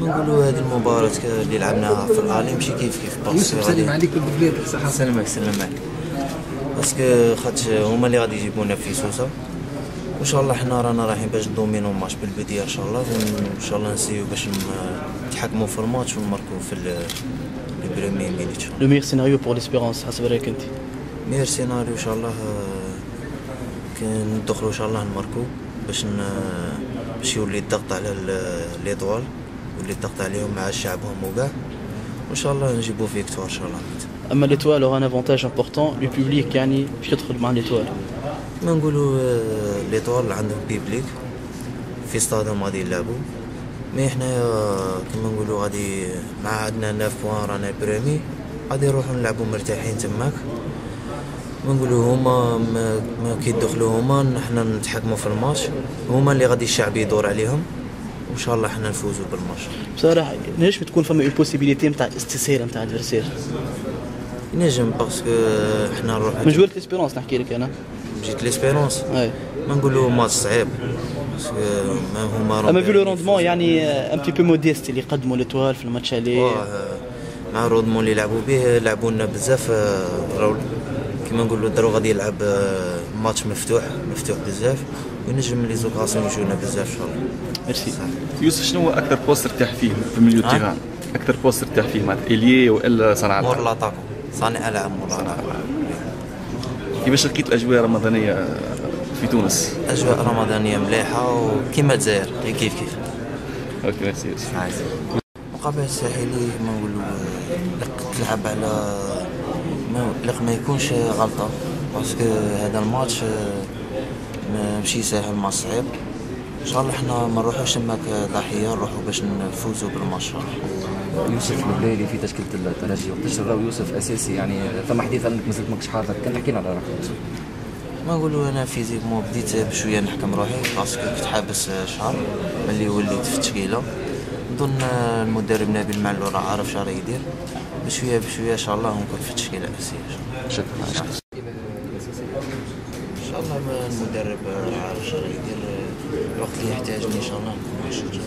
نقولوا هذه المباراة اللي لعبناها في الالي ماشي كيف يوسف سلم عليك بالبلاد صحة. سلمك باسكو خاطر هما اللي غادي يجيبونا في سوسه، وان شاء الله حنا رانا رايحين باش ندومينو الماتش بالبدايه ان شاء الله، وان شاء الله نسيو باش نتحكموا في الماتش ونماركو في لي بريمي مينيت. لو ميغ سيناريو بور ليسبيرونس حسب رايك انت؟ ميغ سيناريو ان شاء الله كي ندخلوا ان شاء الله نماركو باش يولي الضغط على ليطوال، واللي الضغط عليهم مع شعبهم وكاع، وان شاء الله نجيبوا فيكتوار ان شاء الله. اما ليتوال اورا ان افونتاج امبورطون، لو بوبليك يعني باش يدخل مع ليتوال. ما نقولوا ليطوال عندهم بيبليك في ستادهم غادي يلعبوا، مي حنايا كما نقولوا غادي مع عندنا 9 بوان رانا بريمي، غادي نروحوا نلعبوا مرتاحين تماك. ما نقولوا هما ما كيدخلوا هما حنا نتحكموا في الماتش، هما اللي غادي الشعب يدور عليهم، وان شاء الله حنا نفوزوا بالماتش. بصراحه نجم تكون فما اون بوسيبيليتي نتاع الاستسهال نتاع الادفيرسير، نجم باسكو حنا نروحوا من جوله ليسبيرونس نحكي لك انا. جيت ليسبيرونس ما نقولوا ماتش صعيب باسكو هما اما في لو روندمون يعني ان بتي بو موديست اللي قدموا ليتوال في الماتش عليه مع الروندمون اللي لعبوا به، لعبوا لنا بزاف. كما نقولوا داروا غادي يلعب ماتش مفتوح بزاف، ونجم لي زوكاسيون يجونا بزاف ان شاء الله. ميرسي. يوسف شنو هو اكثر بوست ترتاح فيه في الميليو تيران؟ اكثر بوست ترتاح فيه معناتها اليي والا صانع مور لاطاكو، صانع العاب مور لاطاكو. كيفاش لقيت الاجواء الرمضانيه في تونس؟ اجواء رمضانيه مليحه وكيما الجزائر كيف اوكي ميرسي. مقابل الساحلي كما نقولوا تلعب على ما يكونش غلطه، باسكو هذا الماتش ماشي ساهل، ما صعيب. ان شاء الله حنا ما نروحوش تماك ضحيه، نروحوا باش نفوزوا بالماتش. يوسف البليلي في تشكيله الترجي، وقتاش راهو يوسف اساسي؟ يعني ثم حديث انك مازلت ماكش حاضر، كان حكينا على روحك. ما نقولوا انا فيزيكمون بديت بشويه نحكم روحي، باسكو كنت حابس شهر ملي وليت في التشكيله. نظن المدرب نبيل معلول راه عارف شنو راه يدير، بشويه ان شاء الله نكون في التشكيله الاساسيه. شكرا. ان شاء الله المدرب عارف شنو راه يدير، الوقت اللي يحتاجني ان شاء الله نكون موجود.